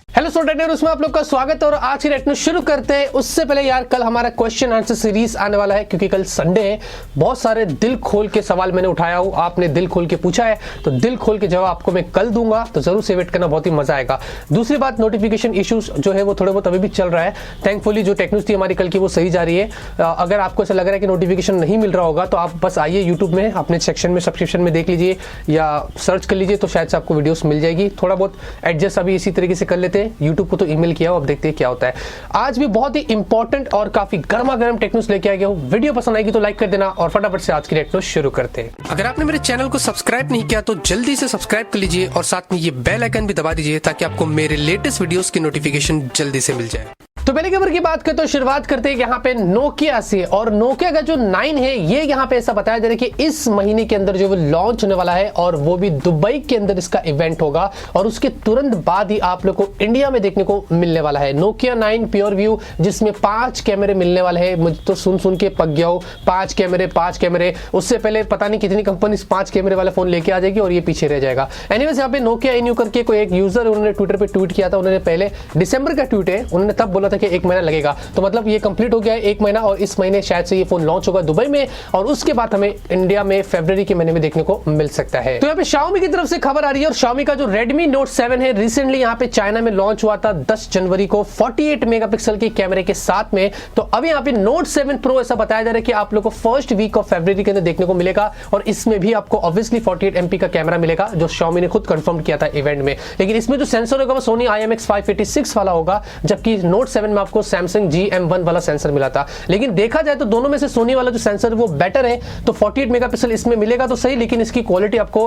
Hello student, उसमें आप लोग का स्वागत है और आज की लेक्चर शुरू करते हैं। उससे पहले यार कल हमारा क्वेश्चन आंसर सीरीज आने वाला है क्योंकि कल संडे है। बहुत सारे दिल खोल के सवाल मैंने उठाया हूं, आपने दिल खोल के पूछा है तो दिल खोल के जवाब आपको मैं कल दूंगा, तो जरूर से वेट करना, बहुत ही मजा आएगा। दूसरी बात, नोटिफिकेशन इश्यूज जो है वो थोड़े बहुत अभी भी चल रहा है। थैंकफुली जो टेक्निक्स थी हमारी कल की वो सही जा रही है। अगर आपको ऐसा लग रहा है कि नोटिफिकेशन नहीं मिल रहा होगा तो आप बस आइए यूट्यूब में अपने सेक्शन में सब्सक्रिप्शन में देख लीजिए या सर्च कर लीजिए, तो शायद से आपको वीडियोस मिल जाएगी। थोड़ा बहुत एडजस्ट अभी इसी तरीके से कर लेते हैं। यूट्यूब को तो ईमेल किया, अब देखते हैं क्या होता है। आज भी बहुत ही इंपॉर्टेंट और काफी गर्मा गर्म टेक्निक्स लेके आ गया हूं। वीडियो पसंद आएगी तो लाइक कर देना और फटाफट से आज की टेक्निक्स शुरू करते हैं। अगर आपने मेरे चैनल को सब्सक्राइब नहीं किया तो जल्दी से सब्सक्राइब कर लीजिए और साथ में ये बेल आइकन भी दबा दीजिए ताकि आपको मेरे लेटेस्ट वीडियोस की नोटिफिकेशन जल्दी से मिल जाए। तो पहले खबर की बात करते तो शुरुआत करते हैं यहाँ पे नोकिया से। और नोकिया का जो 9 है ये यहाँ पे ऐसा बताया जा रहा है कि इस महीने के अंदर जो वो लॉन्च होने वाला है और वो भी दुबई के अंदर इसका इवेंट होगा और उसके तुरंत बाद ही आप लोग को इंडिया में देखने को मिलने वाला है। नोकिया 9 प्योर व्यू, जिसमें 5 कैमरे मिलने वाले हैं। मुझे तो सुन के पक गया हूं, 5 कैमरे। उससे पहले पता नहीं कितनी कंपनी 5 कैमरे वाला फोन लेके आ जाएगी और ये पीछे रह जाएगा। एनीवेज यहाँ पे नोकिया इन्यू करके कोई एक यूजर उन्होंने ट्विटर पे ट्वीट किया था। उन्होंने पहले दिसंबर का ट्वीट है, उन्होंने तब बोला था कि 1 महीना लगेगा, तो मतलब ये कंप्लीट हो गया है 1 महीना और इस महीने शायद से ये फोन लॉन्च होगा दुबई में और उसके बाद हमें इंडिया में फरवरी के महीने में देखने को मिल सकता है। तो यहाँ पे Xiaomi की तरफ से खबर आ रही है और Xiaomi का जो Redmi Note 7 है रिसेंटली यहाँ पे चाइना में लॉन्च हुआ था 10 जनवरी को 48 मेगापिक्सल के कैमरे के साथ में। तो अब यहाँ पे Note 7 Pro ऐसा बताया जा रहा है कि आप लोग को फर्स्ट वीक ऑफ फरवरी के अंदर देखने को मिलेगा और इसमें भी आपको ऑब्वियसली 48 MP का कैमरा मिलेगा जो Xiaomi ने खुद कंफर्म किया था इवेंट में। लेकिन इसमें जो सेंसर होगा वो Sony IMX586 वाला होगा, जबकि Note 7 में आपको Samsung GM1 वाला सेंसर मिला था। लेकिन देखा जाए तो दोनों में से सोनी वाला जो सेंसर वो बेटर है, तो 48 मेगापिक्सल इसमें मिलेगा तो सही, लेकिन इसकी क्वालिटी आपको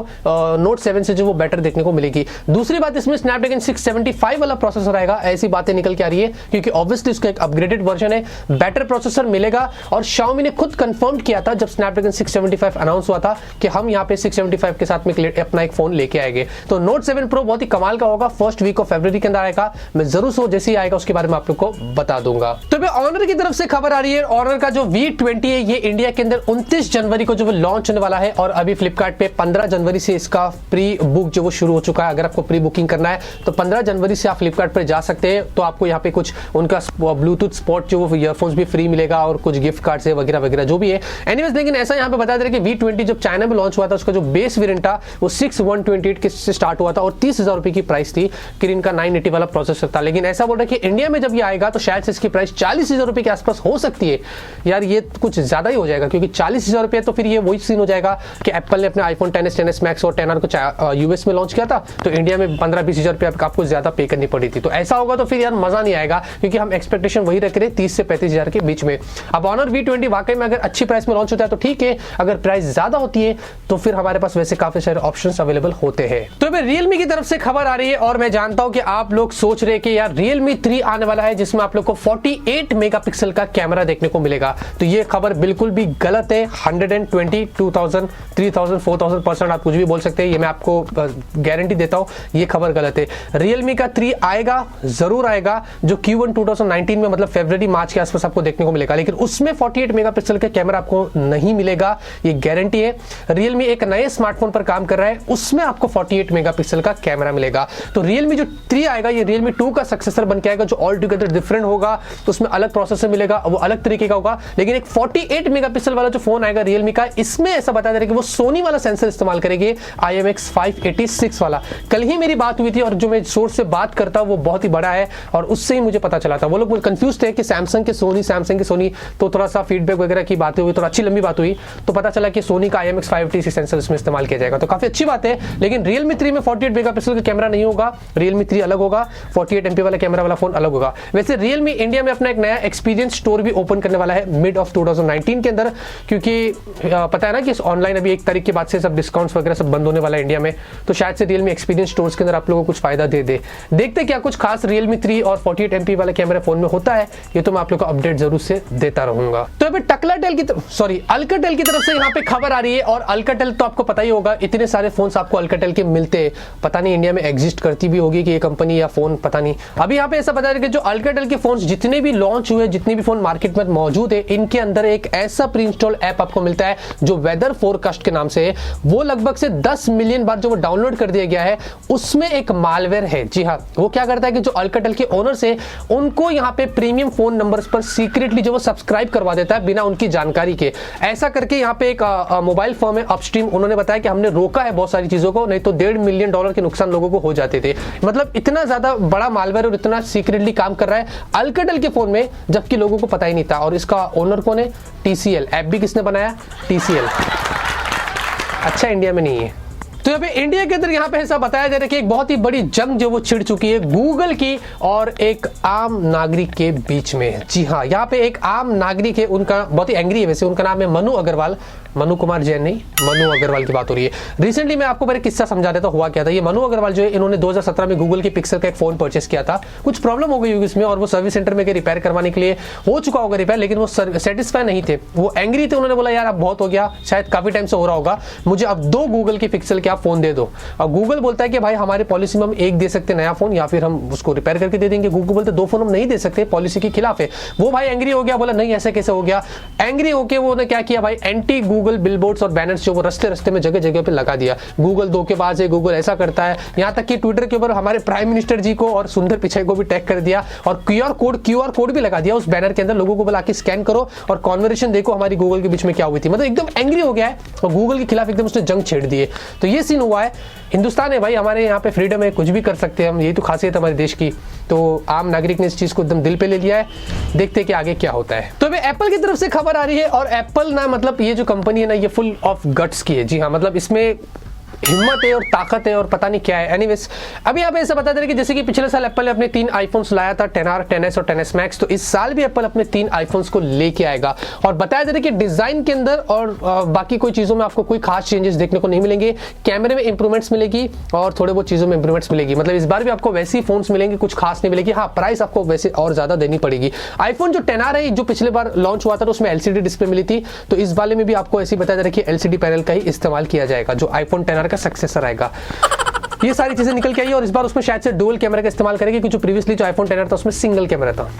नोट 7 से जो वो बेटर देखने को मिलेगी। दूसरी बात, इसमें स्नैपड्रैगन 675 वाला प्रोसेसर आएगा, ऐसी बातें निकल के आ रही है क्योंकि ऑब्वियसली उसका एक अपग्रेडेड वर्जन है, बेटर प्रोसेसर मिलेगा। और Xiaomi ने खुद कंफर्म किया था जब स्नैपड्रैगन 675 अनाउंस हुआ था कि हम यहाँ पे 675 के साथ में अपना एक फोन लेके आएंगे। तो नोट 7 प्रो बहुत ही कमाल का होगा, फर्स्ट वीक ऑफ फरवरी के अंदर आएगा। मैं जरूर सो जैसे ही आएगा उसके बारे में आप लोग को बता दूंगा। तो ऑनर की तरफ से खबर आ रही है, ऑनर का जो V20 है ये इंडिया के अंदर 29 जनवरी को जो वो लॉन्च होने वाला है और अभी फ्लिपकार्ट पे 15 जनवरी से इसका प्री बुक जो वो शुरू हो चुका है। अगर आपको प्री बुकिंग करना है तो 15 जनवरी से आप फ्लिपकार्ट पर जा सकते हैं, तो आपको यहाँ पे कुछ उनका ब्लूटूथ स्पॉट जो वो ईयरफोन्स भी फ्री मिलेगा और कुछ गिफ्ट कार्ड से वगैरह वगैरह जो भी है। एनीवेज, लेकिन ऐसा यहाँ पे बता दे रहे कि V20 जब चाइना में लॉन्च हुआ था उसका जो बेस वेरिएंट था वो 6128 के से स्टार्ट हुआ था और 30,000 रुपए की प्राइस थी। किरिन का 980 वाला प्रोसेसर था। लेकिन ऐसा बोल रहा है कि इंडिया में जब ये आएगा तो शायद से इसकी प्राइस 40,000 रुपए के आसपास हो सकती है। यार ये कुछ ज्यादा ही हो जाएगा क्योंकि 40,000 रुपए तो फिर ये वही सीन हो जाएगा कि एप्पल ने अपने आईफोन 10s 10s मैक्स और 10R को यूएस में लॉन्च किया था तो इंडिया में 15-20,000 रुपए आपको ज्यादा पे करनी पड़ी थी। तो ऐसा होगा तो फिर यार मजा नहीं आएगा क्योंकि हम एक्सपेक्टेशन वही रख रहे 30 से 35,000 के बीच में। अब ऑनर V20 वाकई में अगर अच्छी प्राइस में लॉन्च होता है तो ठीक है, अगर प्राइस ज्यादा होती है तो फिर हमारे पास वैसे काफी सारे ऑप्शंस अवेलेबल होते हैं। तो Realme की तरफ से खबर आ रही है और मैं जानता हूं कि आप लोग सोच रहे हैं कि यार Realme 3 आने वाला है जिसमें आप लोग को 48 मेगापिक्सल का कैमरा देखने को मिलेगा। तो ये खबर बिल्कुल भी गलत है। 120, 2000, 3000, 4000% आप कुछ भी बोल सकते हैं, ये मैं आपको गारंटी देता हूं, ये खबर गलत है। Realme का 3 आएगा, जरूर आएगा, जो Q1 2019 में मतलब फरवरी मार्च के आसपास आपको देखने को मिलेगा, लेकिन उसमें 48 मेगापिक्सल का कैमरा आपको नहीं मिलेगा, ये गारंटी है। Realme एक नए स्मार्टफोन पर काम कर रहा है, उसमें आपको 48 मेगापिक्सल का कैमरा मिलेगा। तो Realme जो 3 आएगा ये Realme 2 का सक्सेसर बन के आएगा जो ऑल टुगेदर डिफरेंट होगा, उसमें अलग प्रोसेसर मिलेगा, वो अलग तरीके का होगा। लेकिन एक 48 मेगापिक्सल वाला जो फोन आएगा Realme का, इसमें ऐसा बताया जा रहा है कि वो सोनी वाला सेंसर इस्तेमाल करेंगे IMX586 वाला। कल ही मेरी बात हुई थी और जो मैं सोर्स से बात करता हूं वो बहुत ही बड़ा है और उससे ही मुझे पता चला था। वो लोग कंफ्यूज थे कि सैमसंग के सोनी, तो थोड़ा सा फीडबैक वगैरह की बातें हुई, थोड़ा अच्छी लंबी बात हुई, तो पता चला कि सोनी का IMX586 सेंसर इसमें इस्तेमाल किया जाएगा, तो काफी अच्छी बात है। लेकिन Realme 3 में 48 मेगापिक्सल का कैमरा नहीं होगा, Realme 3 अलग होगा, 48 MP वाला कैमरा वाला फोन अलग होगा। वैसे Realme इंडिया में अपना एक नया एक्सपीरियंस स्टोर भी ओपन करने वाला है मिड ऑफ 2019 के अंदर, क्योंकि पता है ना कि ऑनलाइन अभी 1 तारीख के बाद से सब डिस्काउंट्स वगैरह सब बंद होने वाला है इंडिया में, तो शायद से Realme एक्सपीरियंस स्टोर्स के अंदर आप लोगों को कुछ फायदा दे दे। देखते क्या कुछ खास Realme 3 और 48 MP वाले कैमरे फोन में होता है, ये तो मैं आप लोग को अपडेट जरूर से देता रहूंगा। तो अभी अल्काटेल की तरफ से यहाँ पे खबर आ रही है और अल्काटेल तो आपको पता ही होगा, इतने सारे फोन आपको अल्काटेल के मिलते हैं, पता नहीं इंडिया में एग्जिस्ट करती भी होगी कि ये कंपनी या फोन, पता नहीं। अभी यहाँ पे ऐसा बता रहे कि जो अल्काटेल अल्काटेल के फोन जितने भी लॉन्च हुए, जितने भी फोन मार्केट में मौजूद है, इनके अंदर एक ऐसा प्री इंस्टॉल ऐप आपको मिलता है जो वेदर फोरकास्ट के नाम से है। वो लगभग से 10 मिलियन बार जो वो डाउनलोड कर दिया गया है, उसमें एक मालवेयर है। जी हाँ, वो क्या करता है कि जो अल्काटेल के ओनर्स है उनको यहाँ पे प्रीमियम फोन नंबर्स पर सीक्रेटली जो वो सब्सक्राइब करवा देता है बिना उनकी जानकारी के। ऐसा करके यहाँ पे एक मोबाइल फर्म है अपस्ट्रीम, उन्होंने बताया कि हमने रोका है बहुत सारी चीजों को, नहीं तो $1.5 मिलियन के नुकसान लोगों को हो जाते थे। मतलब इतना ज्यादा बड़ा मालवेयर और इतना सीक्रेटली काम कर रहा है अल्काटेल के फोन में, जबकि लोगों को पता ही नहीं था। और इसका ओनर कौन है? TCL। ऐप भी किसने बनाया? TCL। अच्छा, इंडिया में नहीं है। तो यहाँ पे इंडिया के अंदर यहाँ पे ऐसा बताया जा रहा है कि एक बहुत ही बड़ी जंग जो वो छिड़ चुकी है गूगल की और एक आम नागरिक के बीच में। जी हाँ, यहाँ पे एक आम नागरिक है, उनका बहुत ही एंग्री है वैसे, उनका नाम है मनु अग्रवाल। मनु कुमार जैन नहीं, मनु अग्रवाल की बात हो रही है। रिसेंटली मैं आपको मेरे किस्सा समझा देता हूँ हुआ क्या था। ये मनु अग्रवाल जो है, इन्होंने 2017 में गूगल के पिक्सल का एक फोन परचेस किया था। कुछ प्रॉब्लम हो गई होगी इसमें और वो सर्विस सेंटर में रिपेयर करवाने के लिए हो चुका होगा रिपेयर, लेकिन वो सेटिस्फाई नहीं थे, वो एंग्री थे। उन्होंने बोला यार अब बहुत हो गया, शायद काफी टाइम से हो रहा होगा, मुझे अब 2 गूगल के पिक्सल के आप फोन दे दो। और गूगल बोलता है कि भाई हमारी पॉलिसी में हम एक दे सकते नया फोन, या फिर हम उसको रिपेयर करके दे देंगे। गूगल बोलते 2 फोन हम नहीं दे सकते, पॉलिसी के खिलाफ है। वो भाई एंग्री हो गया, बोला नहीं ऐसे कैसे हो गया। एंग्री होके वो ने क्या किया भाई, एंटी गूगल बिलबोर्ड्स और बैनर्स जो वो रस्ते में जगह जगह पे लगा दिया। गूगल धोखेबाज है, गूगल ऐसा करता है। यहां तक कि ट्विटर के ऊपर हमारे प्राइम मिनिस्टर जी को और सुंदर पिचाई को भी टैग कर दिया और क्यूआर कोड भी लगा दिया उस बैनर के अंदर। लोगों को बोला कि स्कैन करो और कॉन्वर्सेशन देखो हमारी गूगल के बीच में क्या हुई थी। मतलब एकदम एंग्री हो गया है और गूगल के खिलाफ एकदम उसने जंग छेड़ दी है। तो ये सीन हुआ है। हिंदुस्तान है भाई, हमारे यहाँ पे फ्रीडम है, कुछ भी कर सकते हैं हम, यही तो खासियत हमारे देश की। तो आम नागरिक ने इस चीज को एकदम दिल पे ले लिया है। देखते हैं कि आगे क्या होता है। तो अभी एप्पल की तरफ से खबर आ रही है और एप्पल ना, मतलब ये जो कंपनी है ना, ये फुल ऑफ गट्स की है। जी हाँ, मतलब इसमें हिम्मत है और ताकत है और पता नहीं क्या है। एनीवेज, अभी यहाँ पे ऐसा बता दे रहे कि जैसे कि पिछले साल एप्पल ने अपने 3 आईफोन्स लाया था, 10R, 10S और 10S Max, तो इस साल भी एप्पल अपने 3 आईफोन्स को लेके आएगा। और बताया जा रहा है कि डिजाइन के अंदर और बाकी कोई चीजों में आपको कोई खास चेंजेस देखने को नहीं मिलेंगे। कैमरे में इंप्रूवमेंट्स मिलेगी और थोड़े बहुत चीजों में इंप्रूवमेंट्स मिलेगी। मतलब इस बार भी आपको वैसे ही फोन्स मिलेंगे, कुछ खास नहीं मिलेगी। हाँ, प्राइस आपको वैसे और ज्यादा देनी पड़ेगी। आईफोन जो 10R है, जो पिछले बार लॉन्च हुआ था, तो उसमें LCD डिस्प्ले मिली थी, तो इस वाले में भी आपको ऐसे बताया जा रहा है कि LCD पैनल का ही इस्तेमाल किया जाएगा, जो आईफोन 10R का सक्सेसर आएगा। ये सारी चीजें निकल के आई और इस बार उसमें शायद से डुअल कैमरा का इस्तेमाल करेंगे, क्योंकि जो प्रीवियसली जो आईफोन 10R था उसमें सिंगल कैमरा था।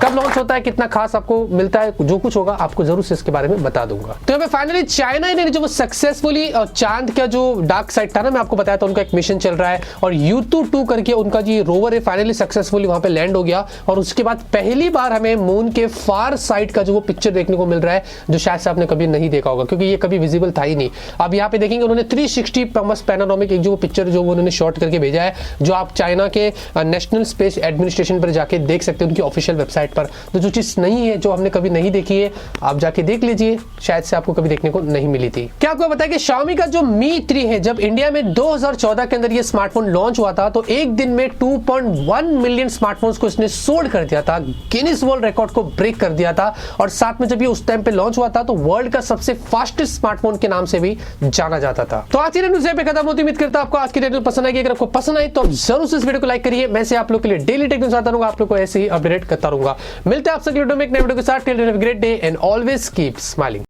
कब लॉन्च होता है, कितना खास आपको मिलता है, जो कुछ होगा आपको जरूर से इसके बारे में बता दूंगा। तो यहाँ पे फाइनली चाइना ने जो सक्सेसफुली चांद का जो डार्क साइड था ना, मैं आपको बताया था, उनका एक मिशन चल रहा है और Yutu 2 करके उनका जो रोवर है फाइनली सक्सेसफुली वहां पे लैंड हो गया। और उसके बाद पहली बार हमें मून के फार साइड का जो वो पिक्चर देखने को मिल रहा है, जो शायद से आपने कभी नहीं देखा होगा, क्योंकि ये कभी विजिबल था ही नहीं। अब यहाँ पे देखेंगे उन्होंने 360 पैनोरामिक एक जो पिक्चर जो उन्होंने शॉट करके भेजा है, जो आप चाइना के नेशनल स्पेस एडमिनिस्ट्रेशन पर जाके देख सकते हैं, उनकी ऑफिशियल वेबसाइट पर। तो जो चीज नहीं है, जो हमने कभी नहीं देखी है, आप जाके देख लीजिए, शायद से आपको कभी देखने को नहीं मिली थी। क्या आपको पता है कि Xiaomi का जो Mi 3 है, जब इंडिया में 2014 के अंदर ये स्मार्टफोन लॉन्च हुआ था, तो एक दिन में 2.1 मिलियन स्मार्टफोन्स को इसने सोल्ड कर दिया था, गिनीज वर्ल्ड रिकॉर्ड को ब्रेक कर दिया था। और साथ में जब ये उस टाइम पे लॉन्च हुआ था, तो वर्ल्ड का सबसे फास्टेस्ट स्मार्टफोन के नाम से भी जाना जाता था। तो आज की न्यूज़ पे खत्म होती, उम्मीद करता हूं आपको आज की न्यूज़ पसंद आएगी। अगर आपको पसंद आई तो आप जरूर से इस वीडियो को लाइक करिए। मैं से आप लोग के लिए डेली टेक न्यूज़ आता रहूंगा, आप लोग को ऐसे ही अपडेट करता रहूंगा। मिलते हैं आपसे वीडियो में एक नए वीडियो के साथ। Till then have a great day and always keep smiling.